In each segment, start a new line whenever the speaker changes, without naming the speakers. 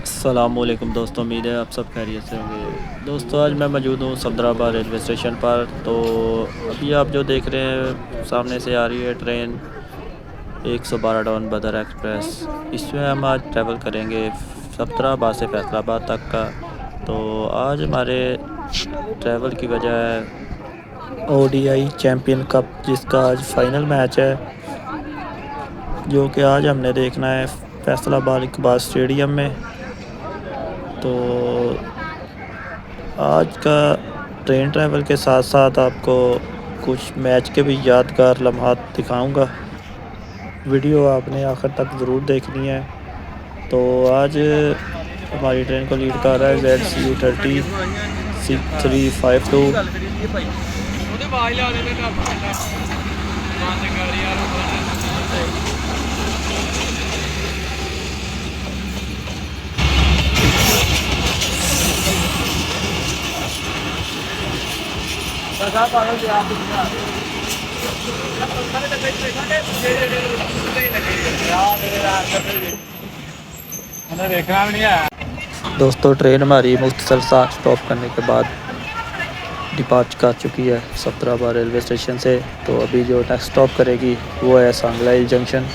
अस्सलामुअलैकुम दोस्तों, उम्मीद है आप सब खैरियत से होंगे। दोस्तों, आज मैं मौजूद हूँ सफदराबाद रेलवे स्टेशन पर। तो अभी आप जो देख रहे हैं सामने से आ रही है ट्रेन 112 डाउन बदर एक्सप्रेस। इसमें हम आज ट्रैवल करेंगे सफदराबाद से फैसलाबाद तक का। तो आज हमारे ट्रैवल की वजह है ओडीआई चैम्पियन कप, जिसका आज फाइनल मैच है, जो कि आज हमने देखना है फैसलाबाद इकबाल स्टेडियम में। तो आज का ट्रेन ट्रैवल के साथ साथ आपको कुछ मैच के भी यादगार लम्हात दिखाऊंगा। वीडियो आपने आखिर तक ज़रूर देखनी है। तो आज हमारी ट्रेन को लीड कर रहा है ZCU 30 6352।
देखना भी नहीं है।
दोस्तों, ट्रेन हमारी मुख्तसर सा स्टॉप करने के बाद डिपार्च कर चुकी है सफदराबाद रेलवे स्टेशन से। तो अभी जो नेक्स्ट स्टॉप करेगी वो है सांगला हिल जंक्शन।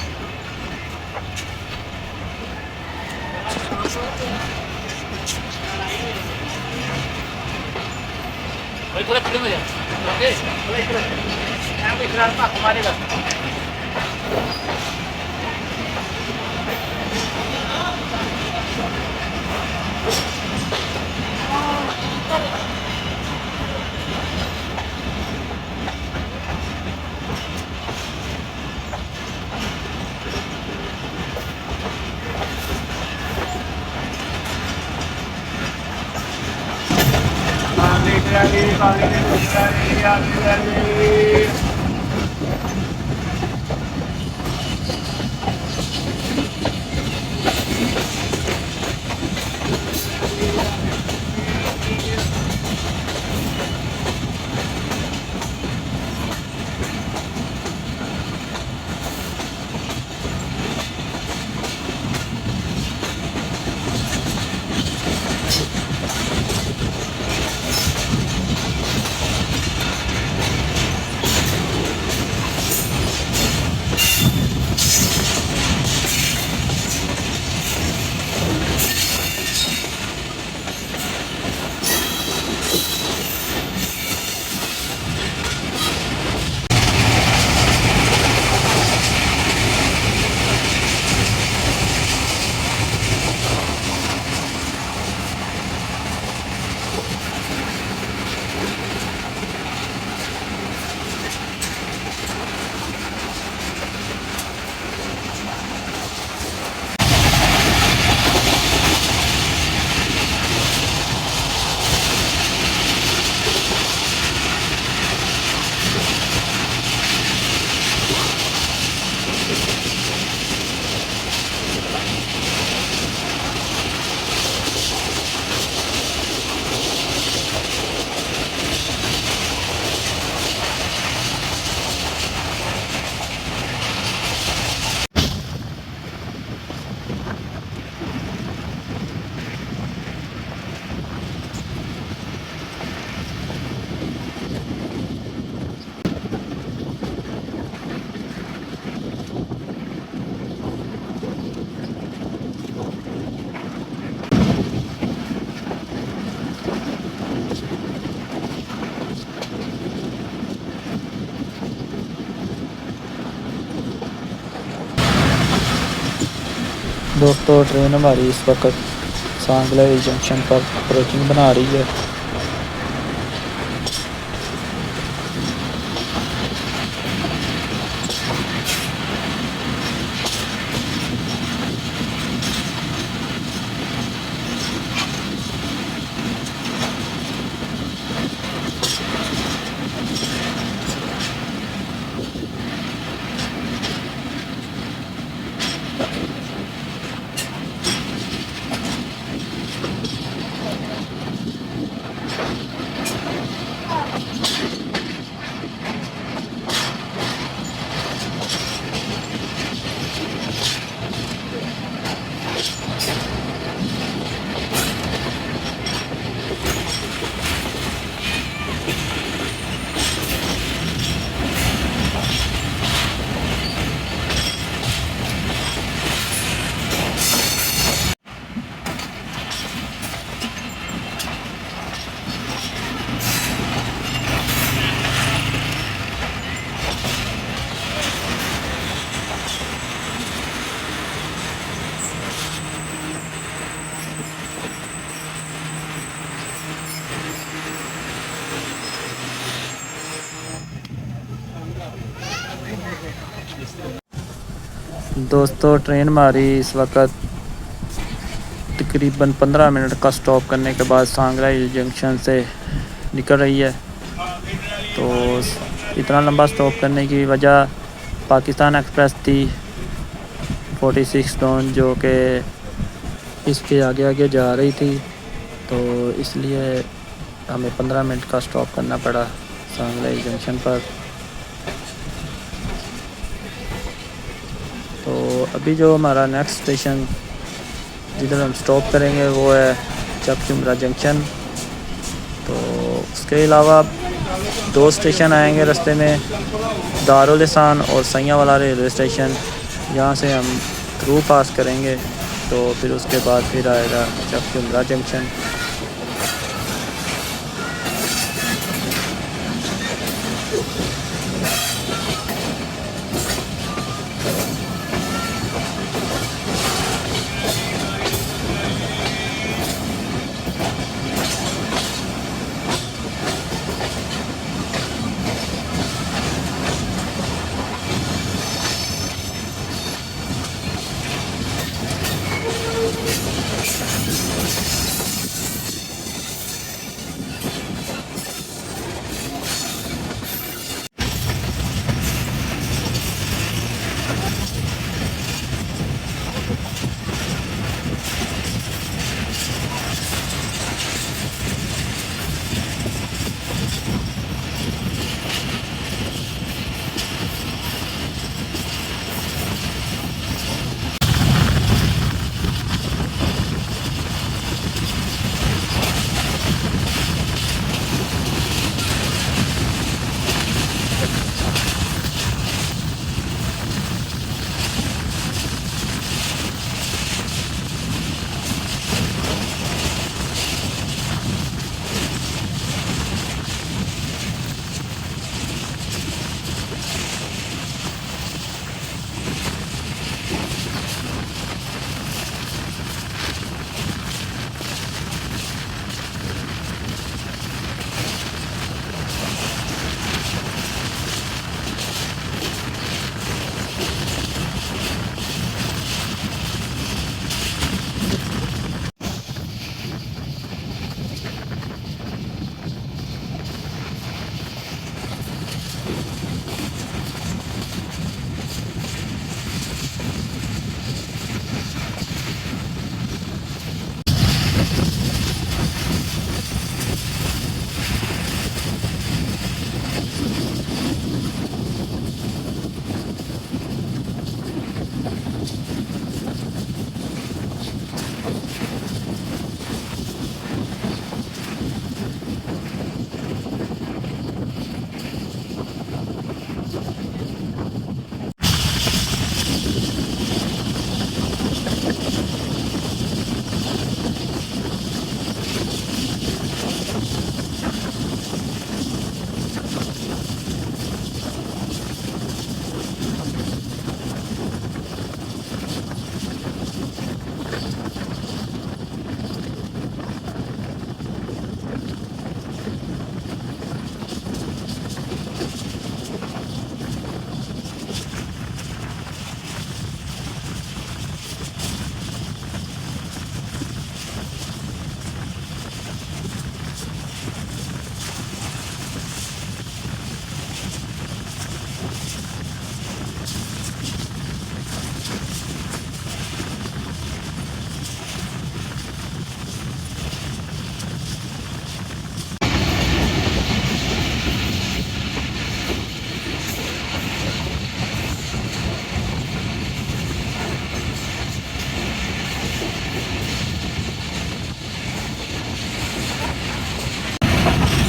दोस्तों, ट्रेन हमारी इस वक्त सांगला हिल जंक्शन पर अप्रोचिंग बना रही है। दोस्तों ट्रेन हमारी इस वक्त तकरीबन 15 मिनट का स्टॉप करने के बाद सांगला हिल जंक्शन से निकल रही है। तो इतना लंबा स्टॉप करने की वजह पाकिस्तान एक्सप्रेस थी 46 टोन, जो कि इसके आगे आगे जा रही थी, तो इसलिए हमें 15 मिनट का स्टॉप करना पड़ा सांगला हिल जंक्शन पर। तो अभी जो हमारा नेक्स्ट स्टेशन जिधर हम स्टॉप करेंगे वो है चक जुमरा जंक्शन। तो उसके अलावा 2 स्टेशन आएंगे रास्ते में, दारुल अहसान और सैयां वाला रेलवे स्टेशन। यहाँ से हम थ्रू पास करेंगे, तो फिर उसके बाद फिर आएगा चक जुमरा जंक्शन।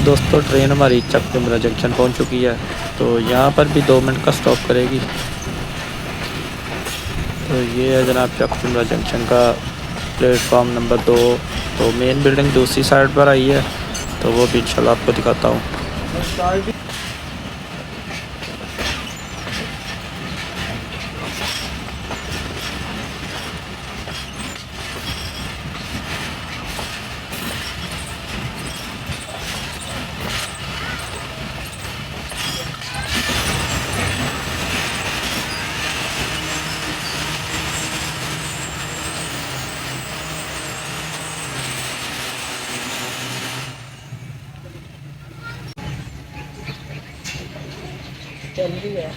दोस्तों ट्रेन हमारी चक जुमरा जंक्शन पहुंच चुकी है, तो यहाँ पर भी 2 मिनट का स्टॉप करेगी। तो ये है जनाब चक जुमरा जंक्शन का प्लेटफॉर्म नंबर 2। तो मेन बिल्डिंग दूसरी साइड पर आई है, तो वो भी इंशाल्लाह आपको दिखाता हूँ।
चल रही है।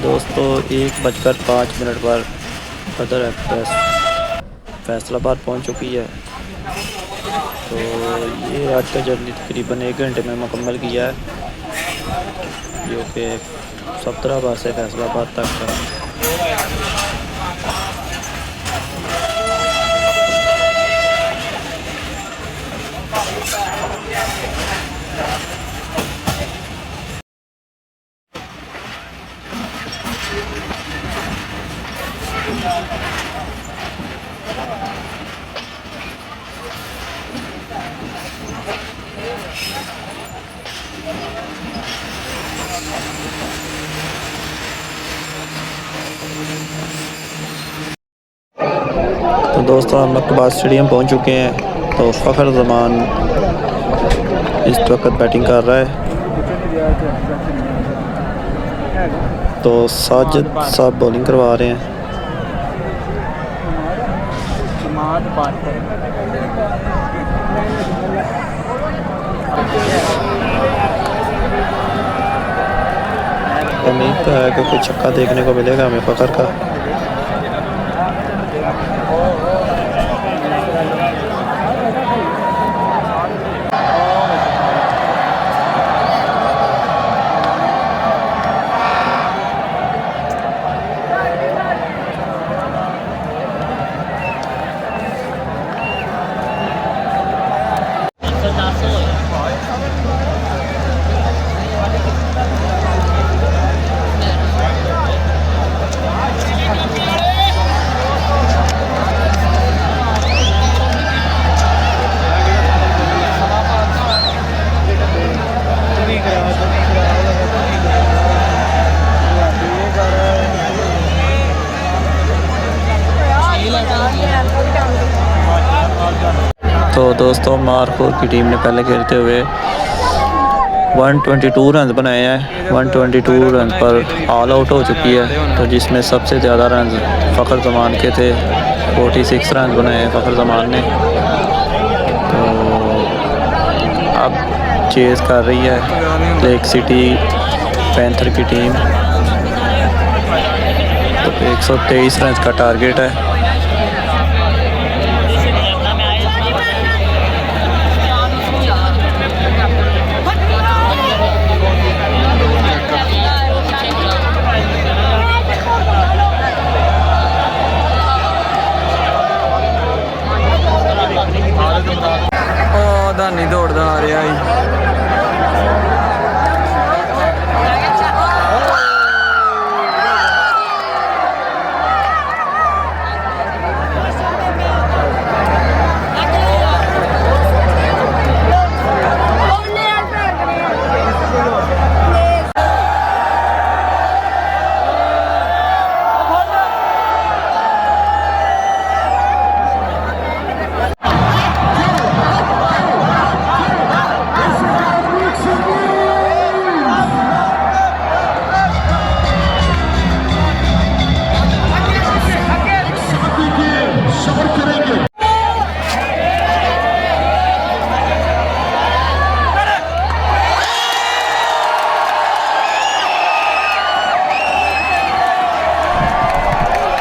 दोस्तों 1:05 पर बदर एक्सप्रेस फैसलाबाद पहुंच चुकी है। तो ये आज का जर्नी तकरीबन 1 घंटे में मुकम्मल किया है, जो कि सफदराबाद से फैसलाबाद तक का। तो दोस्तों हम इकबाल स्टेडियम पहुंच चुके हैं। तो फ़खर ज़मान इस वक्त बैटिंग कर रहा है। तो साजिद साहब बॉलिंग करवा रहे हैं। उम्मीद तो है कि कुछ छक्का देखने को मिलेगा हमें फ़खर का। तो दोस्तों मारखोर की टीम ने पहले खेलते हुए 122 रन बनाए हैं। 122 रन पर ऑल आउट हो चुकी है। तो जिसमें सबसे ज़्यादा रन फ़खर ज़मान के थे। 46 रन बनाए हैं फ़खर ज़मान ने। तो अब चेज़ कर रही है लेक सिटी पैंथर की टीम। तो 123 रन का टारगेट है।
नहीं दौड़ता आ रहा है।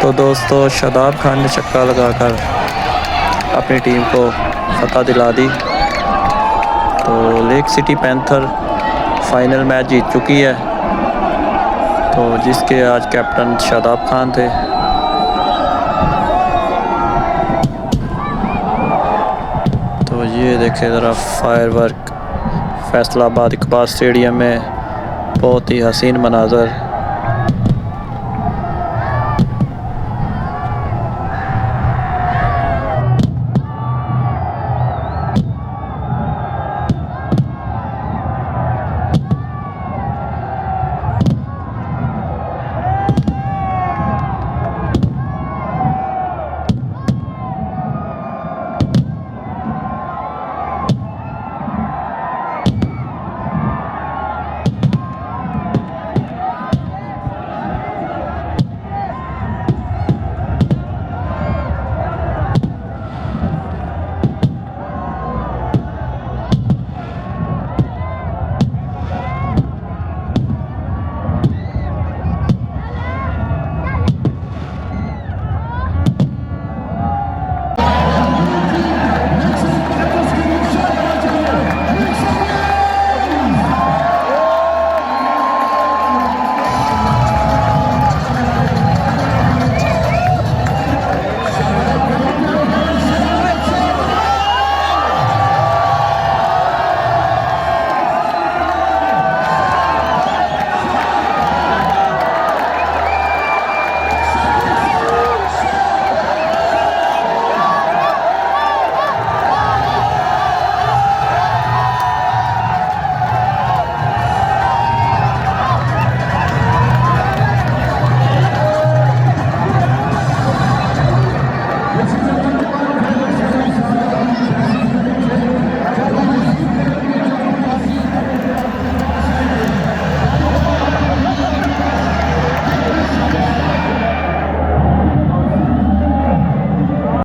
तो दोस्तों शादाब खान ने छक्का लगाकर अपनी टीम को फतह दिला दी। तो lake city panther final match जीत चुकी है। तो जिसके आज कैप्टन शादाब खान थे। तो ये देखें ज़रा फायरवर्क फैसलाबाद इकबाल स्टेडियम में बहुत ही हसीन मनाज़र।